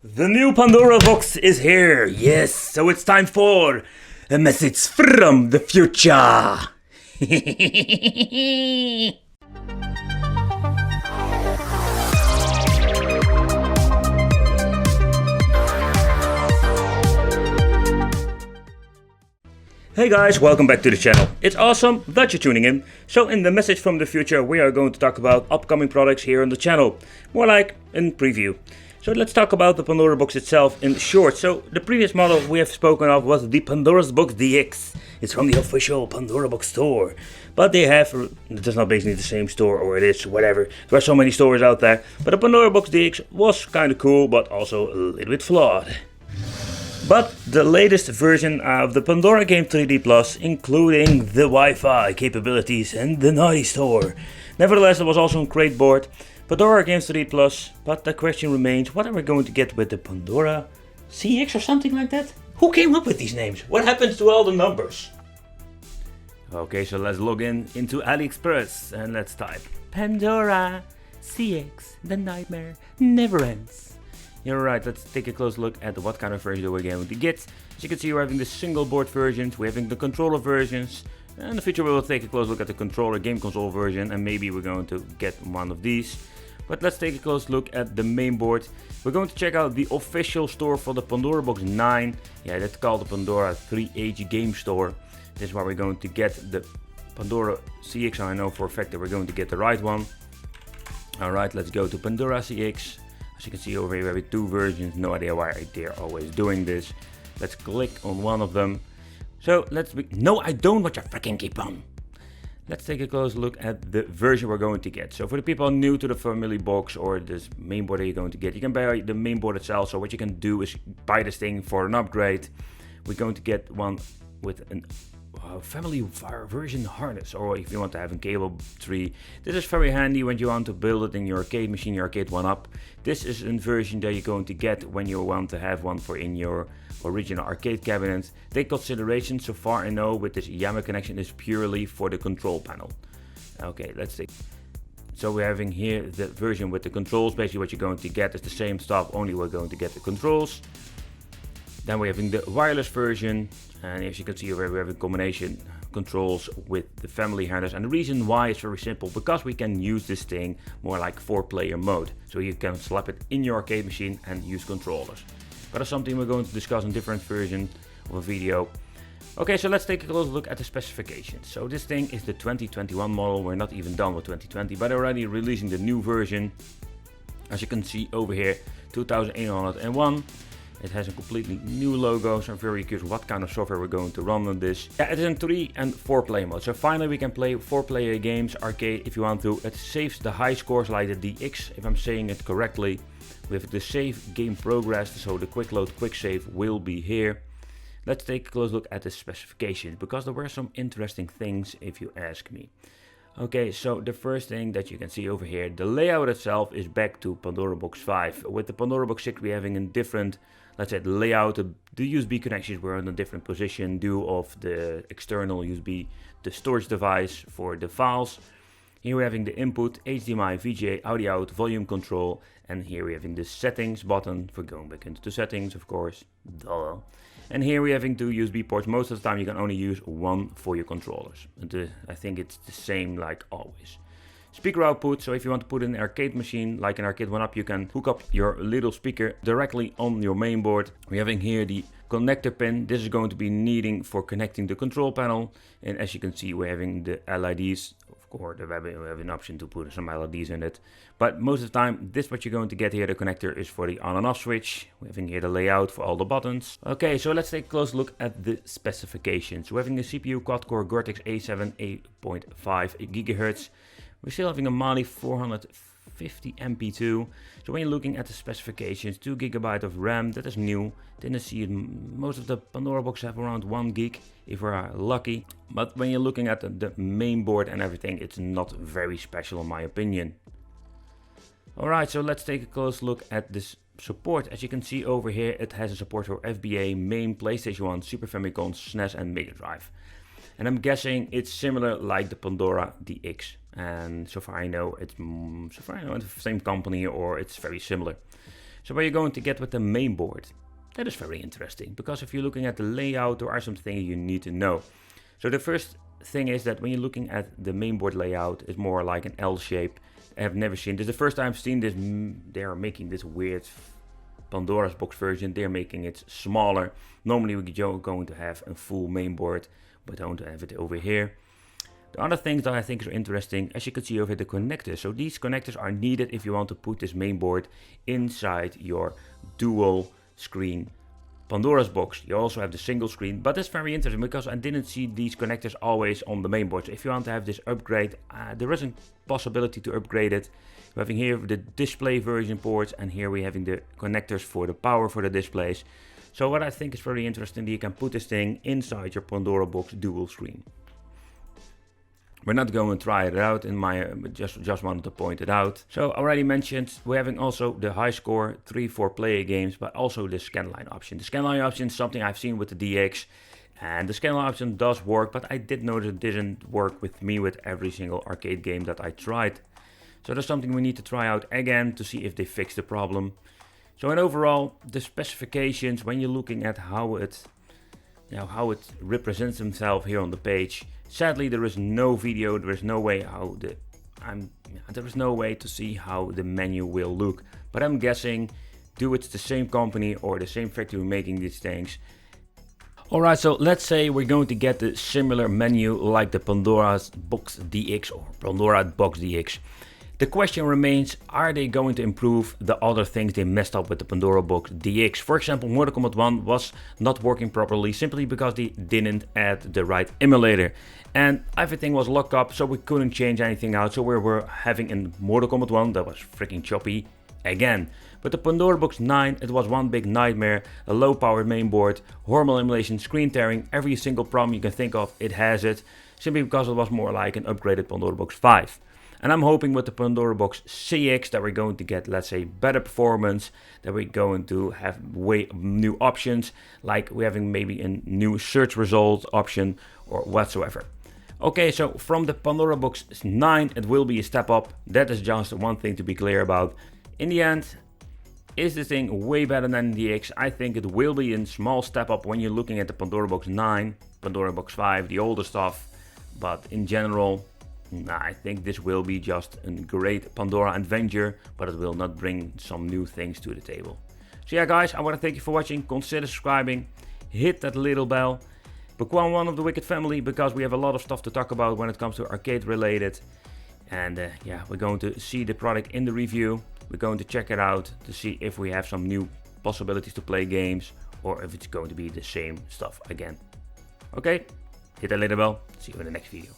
The new Pandora Box is here, yes, so it's time for a message from the future. Hey guys, welcome back to the channel. It's awesome that you're tuning in. So in the message from the future we are going to talk about upcoming products here on the channel. More like in preview. So let's talk about the Pandora Box itself in short. So the previous model we have spoken of was the Pandora Box CX. It's from the official Pandora Box store. But they have, it's not basically the same store, or it is, whatever. There are so many stores out there. But the Pandora Box CX was kind of cool, but also a little bit flawed. But the latest version of the Pandora Game 3D Plus, including the Wi-Fi capabilities and the Naughty Store. Nevertheless, it was also on crate board, Pandora Game 3D Plus, but the question remains, what are we going to get with the Pandora CX or something like that? Who came up with these names? What happens to all the numbers? Okay, so let's log into AliExpress and let's type Pandora CX, the nightmare never ends. You're right, let's take a close look at what kind of version we're going to get. As you can see, we're having the single board versions, we're having the controller versions. In the future we will take a close look at the controller game console version, and maybe we're going to get one of these. But let's take a close look at the main board. We're going to check out the official store for the Pandora Box 9. Yeah, that's called the Pandora 3H Game Store. This is where we're going to get the Pandora CX. I know for a fact that we're going to get the right one. Alright, let's go to Pandora CX. As you can see over here, we have two versions. No idea why they're always doing this. Let's click on one of them. So no, I don't want you freaking keep on. Let's take a close look at the version we're going to get. So for the people new to the family box or this main board that you're going to get, you can buy the main board itself. So what you can do is buy this thing for an upgrade. We're going to get one with an family version harness, or if you want to have a cable tree. This is very handy when you want to build it in your arcade machine, your arcade one up. This is a version that you're going to get when you want to have one for in your original arcade cabinet. Take consideration, so far I know with this Yamaha connection is purely for the control panel. Okay, let's see. So we're having here the version with the controls. Basically what you're going to get is the same stuff, only we're going to get the controls. Then we're having the wireless version, and as you can see over, we have a combination controls with the family harness. And the reason why is very simple, because we can use this thing more like 4-player mode. So you can slap it in your arcade machine and use controllers. But that's something we're going to discuss in different version of a video. Okay, so let's take a close look at the specifications. So this thing is the 2021 model. We're not even done with 2020, but already releasing the new version. As you can see over here, 2801. It has a completely new logo, so I'm very curious what kind of software we're going to run on this. Yeah, it is in 3 and 4 player mode. So finally we can play 4-player games, arcade if you want to. It saves the high scores like the DX, if I'm saying it correctly. With the save game progress, so the quick load, quick save will be here. Let's take a close look at the specifications, because there were some interesting things if you ask me. Okay, so the first thing that you can see over here, the layout itself is back to Pandora Box 5. With the Pandora Box 6 we're having a different, let's say, layout. The USB connections were in a different position due of the external USB, the storage device for the files. Here we're having the input, HDMI, VGA, audio out, volume control, and here we're having the settings button for going back into the settings, of course. Duh. And here we're having 2 USB ports. Most of the time you can only use one for your controllers. I think it's the same like always. Speaker output, so if you want to put in an arcade machine, like an arcade 1-up, you can hook up your little speaker directly on your main board. We're having here the connector pin. This is going to be needing for connecting the control panel. And as you can see, we're having the LEDs. Of course, we have an option to put some LEDs in it. But most of the time, this is what you're going to get here. The connector is for the on and off switch. We're having here the layout for all the buttons. Okay, so let's take a close look at the specifications. We're having a CPU quad-core Cortex A7 8.5 GHz. We're still having a Mali 450 MP2. So when you're looking at the specifications, 2 GB of RAM, that is new. Didn't see it. Most of the Pandora boxes have around 1 gig if we're lucky. But when you're looking at the main board and everything, it's not very special in my opinion. Alright, so let's take a close look at this support. As you can see over here, it has a support for FBA, MAME, PlayStation 1, Super Famicom, SNES and Mega Drive. And I'm guessing it's similar like the Pandora DX. And so far I know it's the same company, or it's very similar. So what you're going to get with the main board, that is very interesting, because if you're looking at the layout, there are some things you need to know. So the first thing is that when you're looking at the mainboard layout, it's more like an L shape. I have never seen this. The first time I've seen this, they are making this weird Pandora's box version. They're making it smaller. Normally we're going to have a full mainboard, but don't have it over here. The other things that I think are interesting, as you can see over the connectors. So these connectors are needed if you want to put this mainboard inside your dual screen Pandora's box. You also have the single screen, but that's very interesting because I didn't see these connectors always on the mainboard. So if you want to have this upgrade, there is a possibility to upgrade it. We're having here the display version ports, and here we're having the connectors for the power for the displays. So what I think is very interesting, you can put this thing inside your Pandora box dual screen. We're not going to try it out, just wanted to point it out. So already mentioned, we're having also the high score 3-4 player games, but also the scanline option. The scanline option is something I've seen with the DX, and the scanline option does work, but I did notice it didn't work with me with every single arcade game that I tried. So that's something we need to try out again to see if they fix the problem. So in overall, the specifications, when you're looking at how it represents itself here on the page, sadly there is no video, there is no way to see how the menu will look. But I'm guessing, it's the same company or the same factory making these things. Alright, so let's say we're going to get the similar menu like the Pandora's Box DX or Pandora Box DX. The question remains, are they going to improve the other things they messed up with the Pandora Box DX? For example, Mortal Kombat 1 was not working properly simply because they didn't add the right emulator. And everything was locked up, so we couldn't change anything out. So we were having in Mortal Kombat 1 that was freaking choppy again. But the Pandora Box 9, it was one big nightmare. A low powered mainboard, horrible emulation, screen tearing, every single problem you can think of, it has it. Simply because it was more like an upgraded Pandora Box 5. And I'm hoping with the Pandora Box CX that we're going to get, let's say, better performance, that we're going to have new options, like we're having maybe a new search result option or whatsoever. Okay, so from the Pandora Box 9, it will be a step up. That is just one thing to be clear about. In the end, is this thing way better than the DX? I think it will be a small step up when you're looking at the Pandora Box 9, Pandora Box 5, the older stuff. But in general, I think this will be just a great Pandora adventure, but it will not bring some new things to the table. So yeah guys, I want to thank you for watching. Consider subscribing, hit that little bell, become one of the Wicked family, because we have a lot of stuff to talk about when it comes to arcade related. And yeah, we're going to see the product in the review. We're going to check it out to see if we have some new possibilities to play games or if it's going to be the same stuff again. Okay, hit that little bell, see you in the next video.